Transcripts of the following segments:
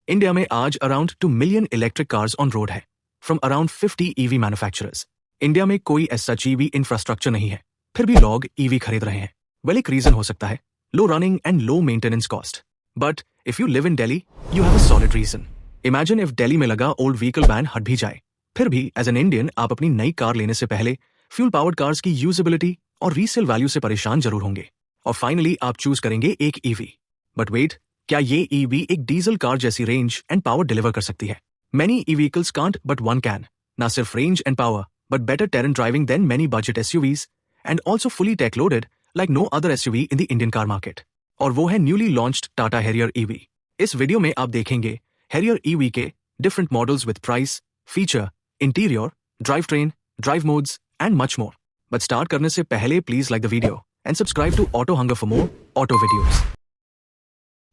India में आज around 2 million electric cars on road है from around 50 EV manufacturers. India में कोई ऐसा ईवी इंफ्रास्ट्रक्चर नहीं है, फिर भी लोग ईवी खरीद रहे हैं। वेल, एक रीजन हो सकता है low running and low maintenance cost. But if you live in Delhi, you have a solid reason. Imagine if Delhi में लगा ओल्ड व्हीकल बैन हट भी जाए, फिर भी एज एन इंडियन आप अपनी नई कार लेने से पहले फ्यूल पावर्ड कार्स की यूजेबिलिटी और रीसेल वैल्यू से परेशान जरूर होंगे, और फाइनली आप चूज करेंगे एक ईवी। बट वेट, क्या ये ईवी एक डीजल कार जैसी रेंज एंड पावर डिलीवर कर सकती है? Many E vehicles can't but one can. ना सिर्फ range and power, but better terrain driving than many budget SUVs, and also fully tech loaded like no other SUV in the Indian car market. और वो है newly launched Tata Harrier EV. इस video में आप देखेंगे Harrier EV के different models with price, feature, interior, drive train, drive modes and much more. But start करने से पहले please like the video and subscribe to Auto Hunger for more auto videos.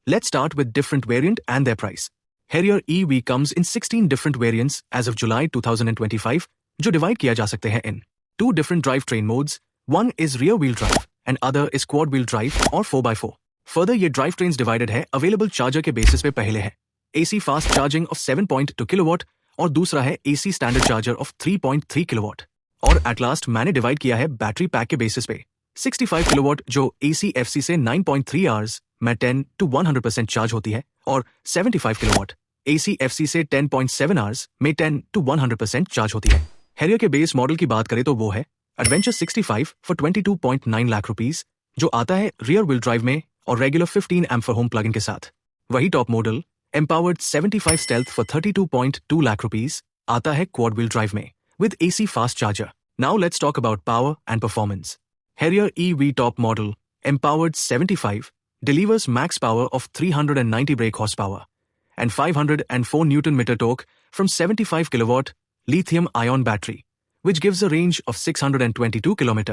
Let's start with different variant and their price. Harrier EV comes in 16 different variants as of July 2025, जो divide किया जा सकते हैं in 2 different drivetrain modes. One is rear wheel drive and other is quad wheel drive or 4x4. Further, ये drivetrains divided है available charger के basis पे। पहले है AC fast charging of 7.2 kilowatt और दूसरा है AC standard charger of 3.3 kilowatt. और at last मैंने divide किया है battery pack के basis पे 65 किलोवाट जो AC FC से 9.3 आवर्स में 10 to 100% चार्ज होती है, और 75 किलोवाट AC FC से 10.7 आवर्स में 10 to 100% चार्ज होती है। हैरियर के बेस मॉडल की बात करें तो वो है एडवेंचर 65 फॉर 22.9 लाख रुपीस, जो आता है रियर व्हील ड्राइव में और regular 15 amp for home plug in के साथ। वही top model empowered 75 stealth for 32.2 lakh rupees आता है क्वाड व्हील ड्राइव में with AC fast charger. Now let's talk about power and performance. Harrier EV top model, Empowered 75, delivers max power of 390 brake horsepower and 504 Nm torque from 75 kW lithium-ion battery, which gives a range of 622 km.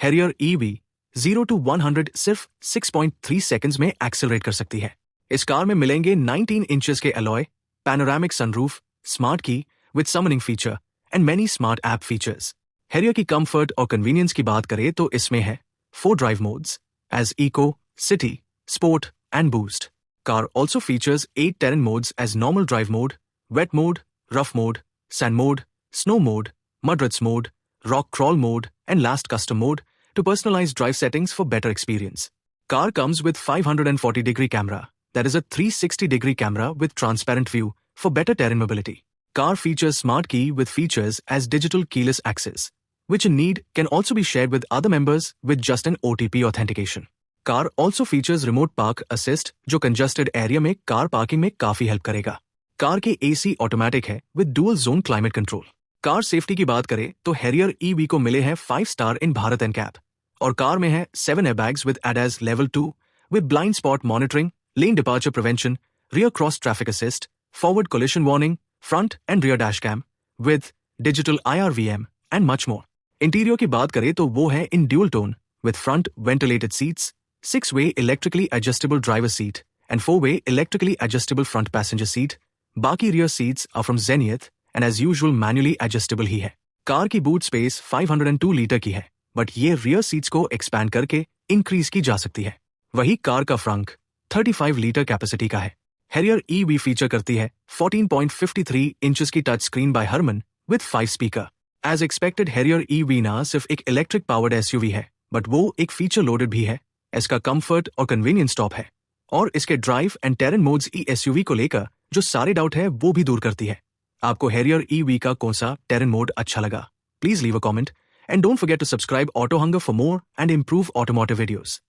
Harrier EV 0 to 100 सिर्फ 6.3 seconds में accelerate कर सकती है। इस car में मिलेंगे 19 inches के alloy, panoramic sunroof, smart key with summoning feature and many smart app features. Harrier की कंफर्ट और कन्वीनियंस की बात करें तो इसमें है 4 drive modes as eco, city, sport and boost. Car also features 8 terrain modes as normal drive mode, wet mode, rough mode, sand mode, snow mode, mud ruts mode, rock crawl mode and last custom mode to personalize drive settings for better experience. Car comes with 540-degree camera, that is a 360-degree camera with transparent view for better terrain mobility. Car features smart key with features as digital keyless access, which in need can also be shared with other members with just an OTP authentication. Car also features remote park assist, जो congested area में car parking में काफी help करेगा। Car की AC automatic है with dual zone climate control. Car safety की बात करें तो हैरियर EV को मिले हैं 5 स्टार इन भारत NCAP, और कार में है 7 airbags with ADAS level 2 with blind spot monitoring, lane departure prevention, rear cross traffic assist, forward collision warning, front and rear dash cam with digital IRVM and much more. Interior की बात करें तो वो है in dual tone with front ventilated seats, 6-way electrically adjustable driver seat and 4-way electrically adjustable front passenger seat. बाकी rear seats are from जेनियथ and as usual manually adjustable ही है। कार की बूट स्पेस 502 लीटर की है, but ये rear seats को expand करके इंक्रीज की जा सकती है। वही कार का फ्रंक 35 लीटर कैपेसिटी का है। हैरियर EV फीचर करती है 14.53 इंचेस की touch screen by Harman with 5 speaker. As expected Harrier EV ना सिर्फ एक इलेक्ट्रिक पावर्ड SUV है, बट वो एक फीचर लोडेड भी है। इसका कंफर्ट और कन्वीनियंस टॉप है, और इसके drive and terrain modes SUV को लेकर जो सारे डाउट है वो भी दूर करती है। आपको हैरियर EV का कौन सा टेरेन मोड अच्छा लगा? Please leave a comment and don't forget to subscribe Auto Hunger for more and improve automotive videos.